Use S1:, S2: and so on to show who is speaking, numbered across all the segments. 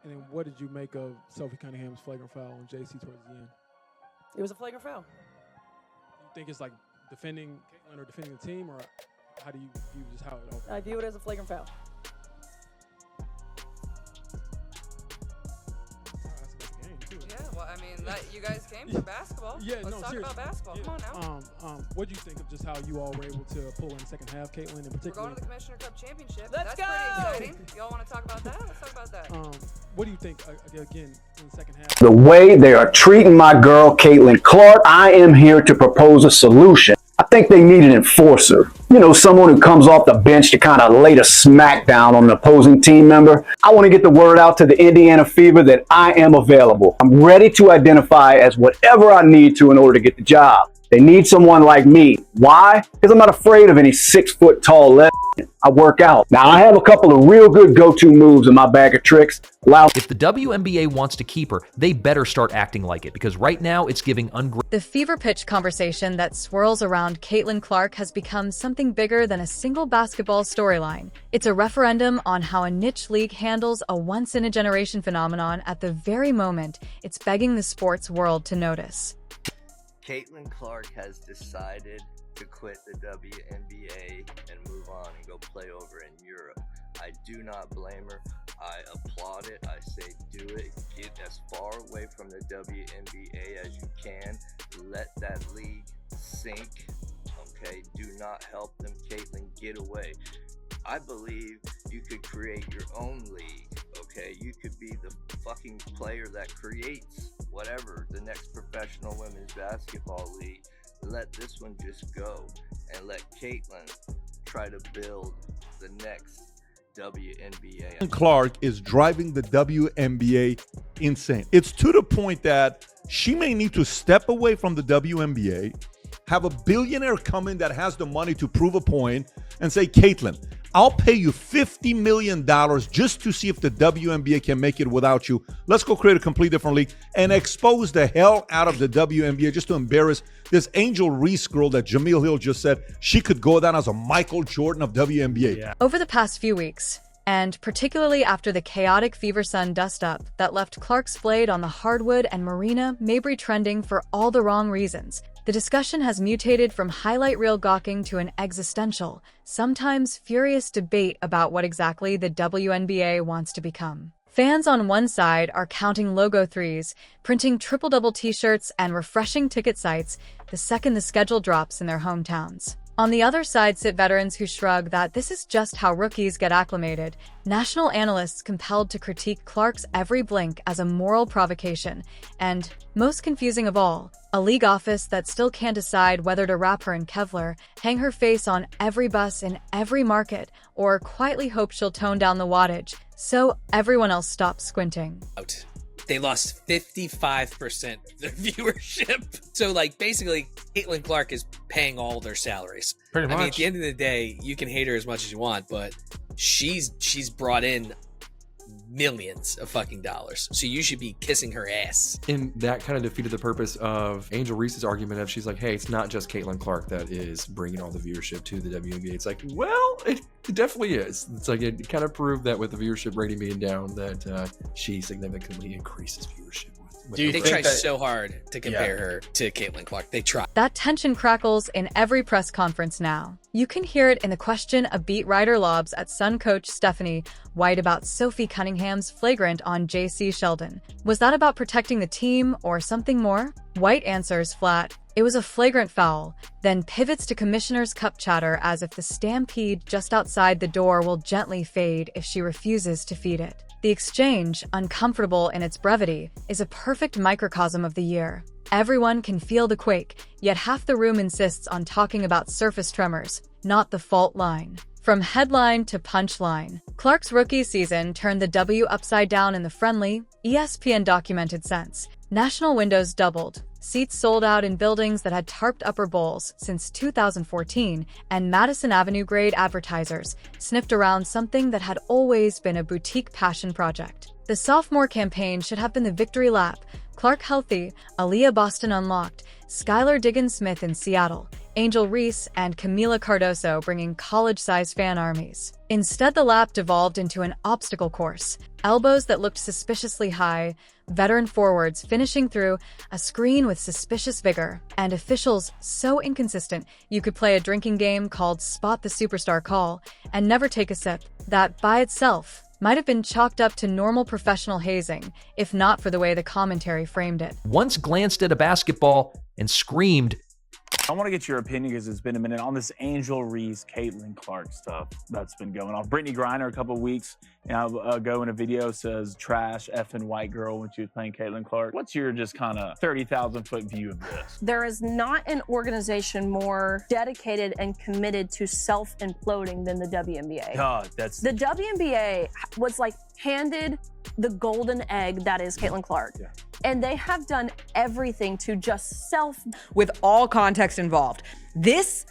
S1: And then what did you make of Sophie Cunningham's flagrant foul on JC towards the end?
S2: It was a flagrant foul.
S1: You think it's like defending Caitlin or defending the team, or how do you view just how it all?
S2: I view it as a flagrant foul.
S3: Yeah, well, I mean, you guys came for basketball.
S1: Yeah,
S3: Let's talk about basketball.
S1: Yeah.
S3: Come on now.
S1: What do you think of just how you all were able to pull in the second half, Caitlin, in particular?
S3: We're going to the Commissioner Cup Championship.
S2: Let's
S3: That's
S2: go!
S3: pretty exciting. Y'all want to talk about that? Let's talk about that.
S1: What do you think, again, in the second half?
S4: The way they are treating my girl, Caitlin Clark, I am here to propose a solution. I think they need an enforcer. You know, someone who comes off the bench to kind of lay the smackdown on an opposing team member. I want to get the word out to the Indiana Fever that I am available. I'm ready to identify as whatever I need to in order to get the job. They need someone like me. Why? Because I'm not afraid of any 6 foot tall lesbian. I work out. Now, I have a couple of real good go-to moves in my bag of tricks.
S5: If the WNBA wants to keep her, they better start acting like it, because right now it's giving
S6: The fever pitch conversation that swirls around Caitlin Clark has become something bigger than a single basketball storyline. It's a referendum on how a niche league handles a once-in-a-generation phenomenon at the very moment it's begging the sports world to notice.
S7: Caitlin Clark has decided to quit the WNBA and move on and go play over in Europe. I do not blame her. I applaud it. I say do it. Get as far away from the WNBA as you can. Let that league sink. Okay? Do not help them. Caitlin, get away. I believe you could create your own league. Okay? You could be the fucking player that creates whatever, the next professional women's basketball league. Let this one just go and let Caitlin try to build the next WNBA.
S8: Clark is driving the WNBA insane. It's to the point that she may need to step away from the WNBA, have a billionaire come in that has the money to prove a point, and say, Caitlin, I'll pay you $50 million just to see if the WNBA can make it without you. Let's go create a complete different league and expose the hell out of the WNBA just to embarrass this Angel Reese girl that Jameel Hill just said she could go down as a Michael Jordan of WNBA.
S6: Yeah. Over the past few weeks, and particularly after the chaotic Fever Sun dust-up that left Clark splayed on the hardwood and Marina Mabrey trending for all the wrong reasons, the discussion has mutated from highlight reel gawking to an existential, sometimes furious debate about what exactly the WNBA wants to become. Fans on one side are counting logo threes, printing triple-double t-shirts, and refreshing ticket sites the second the schedule drops in their hometowns. On the other side sit veterans who shrug that this is just how rookies get acclimated, national analysts compelled to critique Clark's every blink as a moral provocation, and, most confusing of all, a league office that still can't decide whether to wrap her in Kevlar, hang her face on every bus in every market, or quietly hope she'll tone down the wattage, so everyone else stops squinting.
S9: They lost 55% of their viewership. So, like, basically, Caitlin Clark is paying all their salaries.
S10: Pretty much.
S9: I mean, at the end of the day, you can hate her as much as you want, but she's brought in millions of fucking dollars. So you should be kissing her ass.
S10: And that kind of defeated the purpose of Angel Reese's argument of she's like, hey, it's not just Caitlin Clark that is bringing all the viewership to the WNBA. It's like, well, it definitely is. It's like it kind of proved that with the viewership rating being down that she significantly increases viewership.
S9: They try so hard to compare her to Caitlin Clark. They try.
S6: That tension crackles in every press conference now. You can hear it in the question a beat writer lobs at Sun coach Stephanie White about Sophie Cunningham's flagrant on J.C. Sheldon. Was that about protecting the team or something more? White answers flat, it was a flagrant foul, then pivots to Commissioner's Cup chatter as if the stampede just outside the door will gently fade if she refuses to feed it. The exchange, uncomfortable in its brevity, is a perfect microcosm of the year. Everyone can feel the quake, yet half the room insists on talking about surface tremors, not the fault line. From headline to punchline, Clark's rookie season turned the W upside down in the friendly, ESPN-documented sense. National windows doubled, seats sold out in buildings that had tarped upper bowls since 2014, and Madison Avenue-grade advertisers sniffed around something that had always been a boutique passion project. The sophomore campaign should have been the victory lap. Clark healthy, Aaliyah Boston unlocked, Skylar Diggins-Smith in Seattle. Angel Reese and Camila Cardoso bringing college-sized fan armies. Instead, the lap devolved into an obstacle course, elbows that looked suspiciously high, veteran forwards finishing through a screen with suspicious vigor, and officials so inconsistent you could play a drinking game called Spot the Superstar Call and never take a sip. That, by itself, might have been chalked up to normal professional hazing, if not for the way the commentary framed it.
S5: Once glanced at a basketball and screamed,
S11: I want to get your opinion because it's been a minute on this Angel Reese, Caitlin Clark stuff that's been going on. Brittany Griner a couple of weeks ago in a video says trash effing white girl when she was playing Caitlin Clark. What's your just kind of 30,000 foot view of this?
S12: There is not an organization more dedicated and committed to self-imploding than the WNBA. The WNBA was like handed the golden egg that is Caitlin Clark. Yeah. And they have done everything to just
S13: with all context involved. This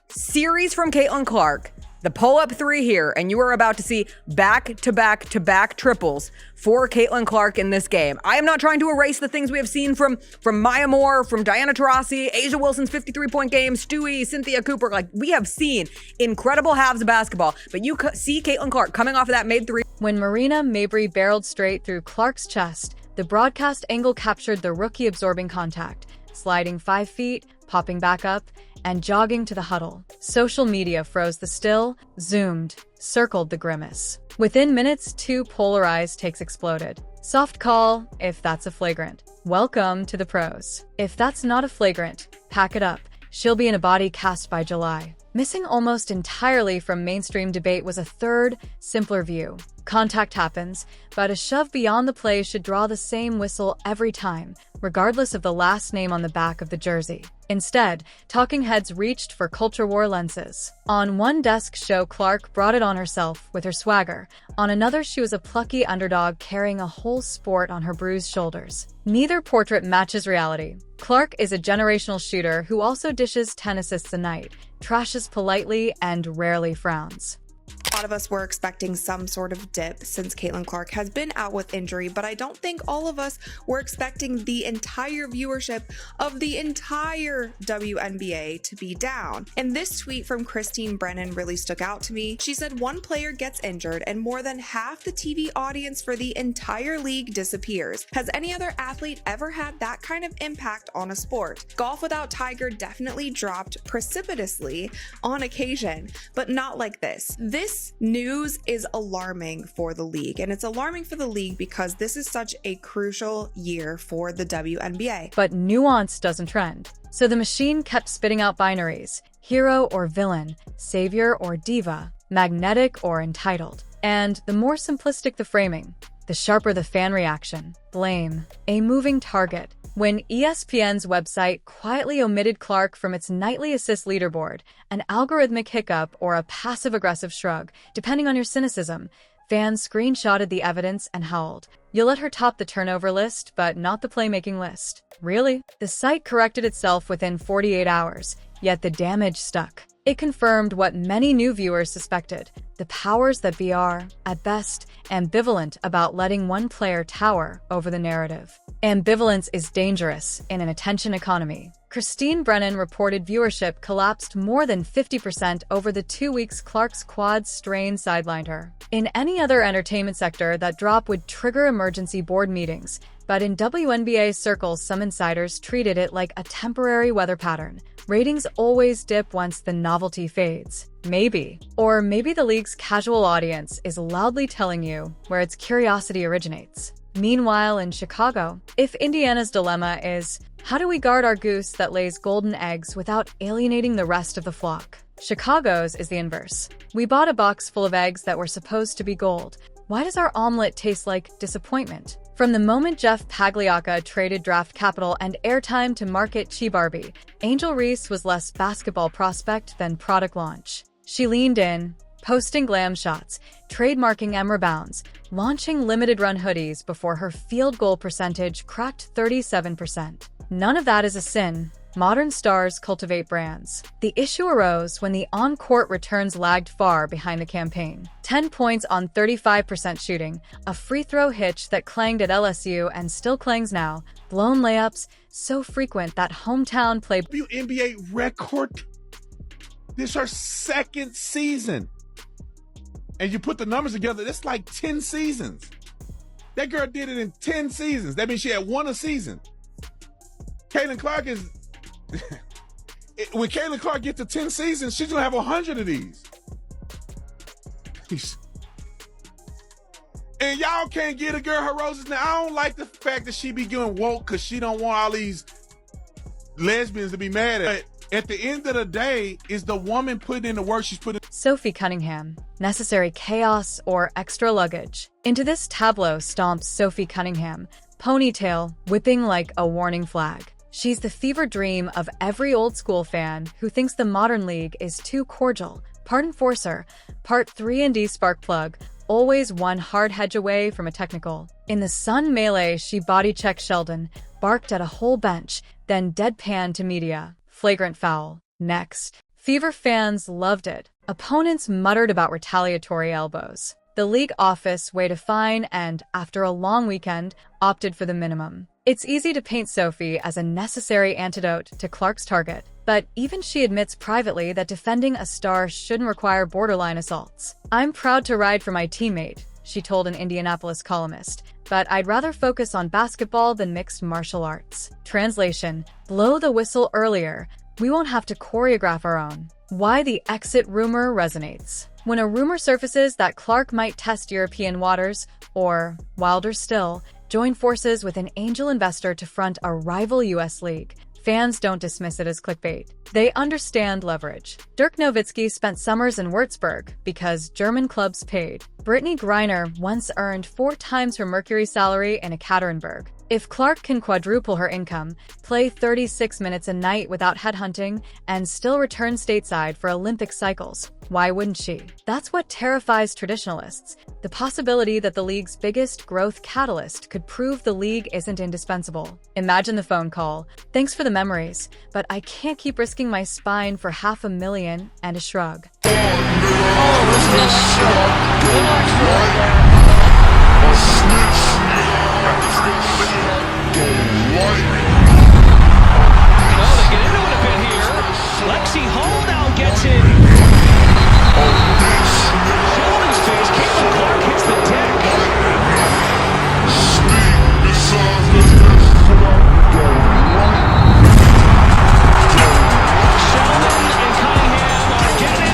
S13: series from Caitlin Clark, the pull-up three here, and you are about to see back-to-back-to-back triples for Caitlin Clark in this game. I am not trying to erase the things we have seen from Maya Moore, from Diana Taurasi, Asia Wilson's 53-point game, Stewie, Cynthia Cooper. Like, we have seen incredible halves of basketball, but you see Caitlin Clark coming off of that made three.
S6: When Marina Mabrey barreled straight through Clark's chest, the broadcast angle captured the rookie absorbing contact, sliding 5 feet, popping back up, and jogging to the huddle. Social media froze the still, zoomed, circled the grimace. Within minutes, 2 polarized takes exploded. Soft call, if that's a flagrant. Welcome to the pros. If that's not a flagrant, pack it up. She'll be in a body cast by July. Missing almost entirely from mainstream debate was a third, simpler view. Contact happens, but a shove beyond the play should draw the same whistle every time, regardless of the last name on the back of the jersey. Instead, talking heads reached for culture war lenses. On one desk show, Clark brought it on herself with her swagger. On another, she was a plucky underdog carrying a whole sport on her bruised shoulders. Neither portrait matches reality. Clark is a generational shooter who also dishes 10 assists a night, trashes politely, and rarely frowns.
S14: A lot of us were expecting some sort of dip since Caitlin Clark has been out with injury, but I don't think all of us were expecting the entire viewership of the entire WNBA to be down. And this tweet from Christine Brennan really stuck out to me. She said, one player gets injured and more than half the TV audience for the entire league disappears. Has any other athlete ever had that kind of impact on a sport? Golf without Tiger definitely dropped precipitously on occasion, but not like this. This news is alarming for the league, and it's alarming for the league because this is such a crucial year for the WNBA.
S6: But nuance doesn't trend. So the machine kept spitting out binaries: hero or villain, savior or diva, magnetic or entitled. And the more simplistic the framing, the sharper the fan reaction. Blame. A moving target. When ESPN's website quietly omitted Clark from its nightly assist leaderboard, an algorithmic hiccup or a passive-aggressive shrug, depending on your cynicism, fans screenshotted the evidence and howled. You'll let her top the turnover list, but not the playmaking list. Really? The site corrected itself within 48 hours, yet the damage stuck. It confirmed what many new viewers suspected. The powers that be are, at best, ambivalent about letting one player tower over the narrative. Ambivalence is dangerous in an attention economy. Christine Brennan reported viewership collapsed more than 50% over the 2 weeks Clark's quad strain sidelined her. In any other entertainment sector, that drop would trigger emergency board meetings, but in WNBA circles, some insiders treated it like a temporary weather pattern. Ratings always dip once the novelty fades. Maybe. Or maybe the league's casual audience is loudly telling you where its curiosity originates. Meanwhile, in Chicago, if Indiana's dilemma is, how do we guard our goose that lays golden eggs without alienating the rest of the flock? Chicago's is the inverse. We bought a box full of eggs that were supposed to be gold. Why does our omelet taste like disappointment? From the moment Jeff Pagliacca traded draft capital and airtime to market Chi Barbie, Angel Reese was less basketball prospect than product launch. She leaned in, posting glam shots, trademarking Emra Bounds, launching limited run hoodies before her field goal percentage cracked 37%. None of that is a sin. Modern stars cultivate brands. The issue arose when the on-court returns lagged far behind the campaign. 10 points on 35% shooting, a free throw hitch that clanged at LSU and still clangs now, blown layups so frequent that hometown play
S15: WNBA record This is her second season. And you put the numbers together, that's like 10 seasons. That girl did it in 10 seasons. That means she had one a season. Caitlin Clark is... when Caitlin Clark gets to 10 seasons, she's going to have 100 of these. And y'all can't get a girl her roses. Now, I don't like the fact that she be getting woke because she don't want all these lesbians to be mad at it. At the end of the day, is the woman putting in the work she's putting.
S6: Sophie Cunningham, necessary chaos or extra luggage. Into this tableau stomps Sophie Cunningham, ponytail whipping like a warning flag. She's the fever dream of every old school fan who thinks the modern league is too cordial. Part enforcer, part 3&D spark plug, always one hard hedge away from a technical. In the Sun melee, she body checked Sheldon, barked at a whole bench, then deadpan to media. Flagrant foul. Next. Fever fans loved it. Opponents muttered about retaliatory elbows. The league office weighed a fine and, after a long weekend, opted for the minimum. It's easy to paint Sophie as a necessary antidote to Clark's target, but even she admits privately that defending a star shouldn't require borderline assaults. "I'm proud to ride for my teammate," she told an Indianapolis columnist, "but I'd rather focus on basketball than mixed martial arts." Translation: blow the whistle earlier. We won't have to choreograph our own. Why the exit rumor resonates. When a rumor surfaces that Clark might test European waters, or, wilder still, join forces with an angel investor to front a rival U.S. league, fans don't dismiss it as clickbait. They understand leverage. Dirk Nowitzki spent summers in Würzburg because German clubs paid. Brittany Griner once earned 4 times her Mercury salary in Ekaterinburg. If Clark can quadruple her income, play 36 minutes a night without headhunting, and still return stateside for Olympic cycles, why wouldn't she? That's what terrifies traditionalists, the possibility that the league's biggest growth catalyst could prove the league isn't indispensable. Imagine the phone call. "Thanks for the memories, but I can't keep risking my spine for $500,000 and a shrug."
S16: Lexi Hall now gets in. Sheldon's face. Caitlin Clark hits the deck. Sheldon and Cunningham are getting.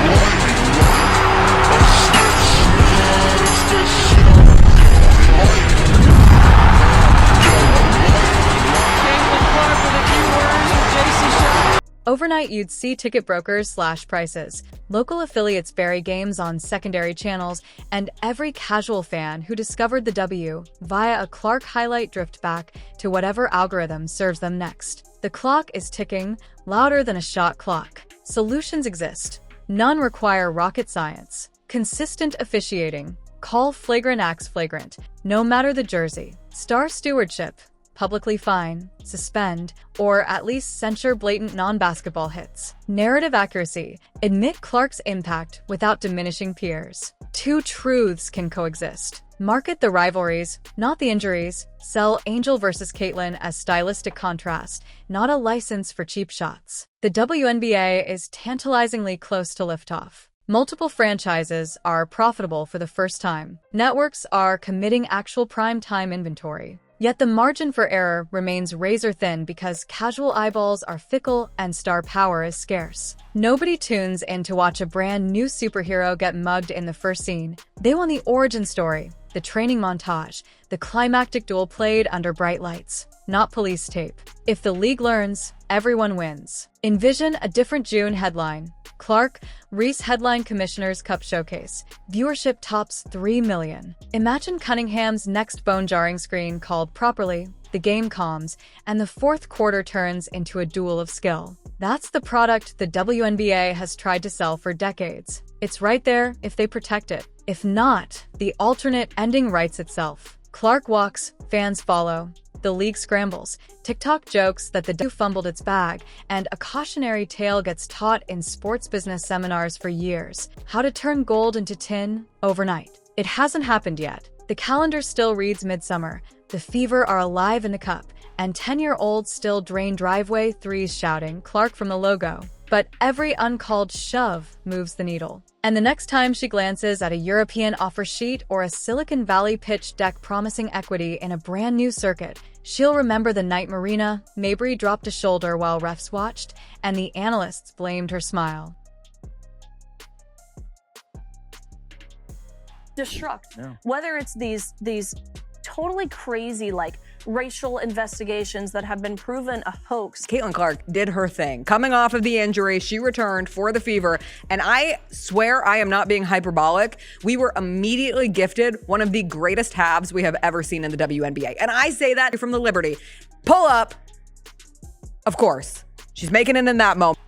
S6: Overnight, you'd see ticket brokers slash prices. Local affiliates bury games on secondary channels, and every casual fan who discovered the W via a Clark highlight drift back to whatever algorithm serves them next. The clock is ticking, louder than a shot clock. Solutions exist. None require rocket science. Consistent officiating. Call flagrant acts flagrant, no matter the jersey. Star stewardship. Publicly fine, suspend, or at least censure blatant non-basketball hits. Narrative accuracy. Admit Clark's impact without diminishing peers. Two truths can coexist. Market the rivalries, not the injuries. Sell Angel versus Caitlin as stylistic contrast, not a license for cheap shots. The WNBA is tantalizingly close to liftoff. Multiple franchises are profitable for the first time. Networks are committing actual prime-time inventory. Yet the margin for error remains razor-thin because casual eyeballs are fickle and star power is scarce. Nobody tunes in to watch a brand new superhero get mugged in the first scene. They want the origin story, the training montage, the climactic duel played under bright lights, not police tape. If the league learns, everyone wins. Envision a different June headline. Clark, Reese headline Commissioner's Cup Showcase. Viewership tops 3 million. Imagine Cunningham's next bone-jarring screen called properly, the game calms, and the fourth quarter turns into a duel of skill. That's the product the WNBA has tried to sell for decades. It's right there if they protect it. If not, the alternate ending writes itself. Clark walks, fans follow. The league scrambles. TikTok jokes that the W fumbled its bag, and a cautionary tale gets taught in sports business seminars for years. How to turn gold into tin overnight. It hasn't happened yet. The calendar still reads midsummer. The Fever are alive in the cup, and 10-year-olds still drain driveway threes shouting Clark from the logo. But every uncalled shove moves the needle. And the next time she glances at a European offer sheet or a Silicon Valley pitch deck promising equity in a brand new circuit, she'll remember the night Marina Mabrey dropped a shoulder while refs watched, and the analysts blamed her smile.
S12: Destruct.
S11: Yeah.
S12: Whether it's these totally crazy racial investigations that have been proven a hoax.
S13: Caitlin Clark did her thing. Coming off of the injury, she returned for the Fever, and I swear I am not being hyperbolic. We were immediately gifted one of the greatest halves we have ever seen in the WNBA. And I say that from the Liberty. Pull up. Of course. She's making it in that moment.